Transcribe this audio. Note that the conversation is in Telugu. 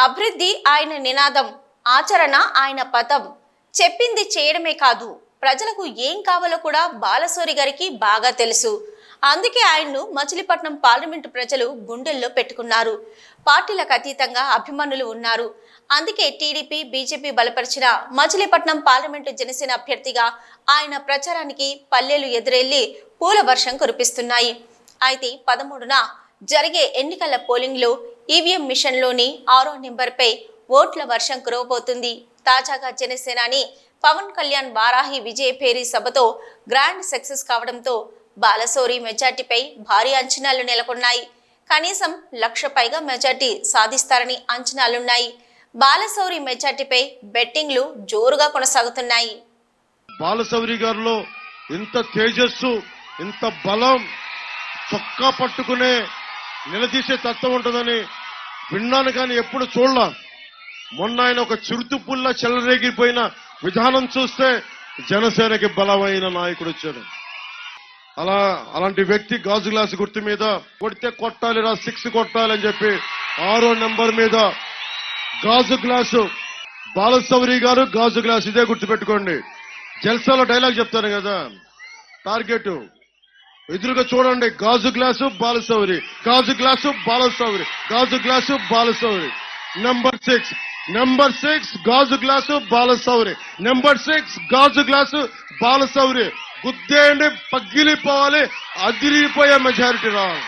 అభివృద్ధి ఆయన నినాదం, ఆచరణ ఆయన పథం. చెప్పింది చేయడమే కాదు, ప్రజలకు ఏం కావాలో కూడా బాలశౌరి గారికి బాగా తెలుసు. అందుకే ఆయన్ను మచిలీపట్నం పార్లమెంటు ప్రజలు గుండెల్లో పెట్టుకున్నారు. పార్టీలకు అతీతంగా అభిమానులు ఉన్నారు. అందుకే టీడీపీ, బీజేపీ బలపరిచిన మచిలీపట్నం పార్లమెంటు జనసేన అభ్యర్థిగా ఆయన ప్రచారానికి పల్లెలు ఎదురెళ్లి పూల వర్షం కురిపిస్తున్నాయి. అయితే 13న జరిగే ఎన్నికల పోలింగ్లో ఈవీఎం మిషన్లోని 6వ నెంబర్పై ఓట్ల వర్షం కురవబోతుంది. తాజాగా జనసేనాని పవన్ కళ్యాణ్ వారాహి విజయభేరి సభతో గ్రాండ్ సక్సెస్ కావడంతో బాలశౌరి మెజార్టీపై భారీ అంచనాలు నెలకొన్నాయి. కనీసం 1,00,000 పైగా మెజార్టీ సాధిస్తారని అంచనాలున్నాయి. బాలశౌరి మెజార్టీపై బెట్టింగ్లు జోరుగా కొనసాగుతున్నాయి. బాలశౌరి గారిలో ఇంత తేజస్సు, ఇంత బలం, చొక్కా పట్టుకునే నిలదీసే తత్వం ఉంటుందని విన్నాను, కానీ ఎప్పుడు చూడలా. మొన్న ఆయన ఒక చిరుతుపుల్లా చెలరేగిపోయిన విధానం చూస్తే జనసేనకి బలమైన నాయకుడు వచ్చాడు. అలాంటి వ్యక్తి గాజు గ్లాసు గుర్తు మీద కొడితే కొట్టాలిరా, 6 కొట్టాలని చెప్పి 6వ నెంబర్ మీద గాజు గ్లాసు. బాలశౌరి గారు గాజు గ్లాసు, ఇదే గుర్తుపెట్టుకోండి. జల్సాలో డైలాగ్ చెప్తాను కదా, టార్గెట్ ఎదురుగా చూడండి, గాజు గ్లాసు బాలశౌరి, గాజు గ్లాసు బాలశౌరి, గాజు గ్లాసు బాలశౌరి. నెంబర్ 6 గాజు గ్లాసు బాలశౌరి, నెంబర్ 6 గాజు గ్లాసు బాలశౌరి. గుద్దేయండి, పగిలిపోవాలి, అదిరిపోయే మెజారిటీ రావాలి.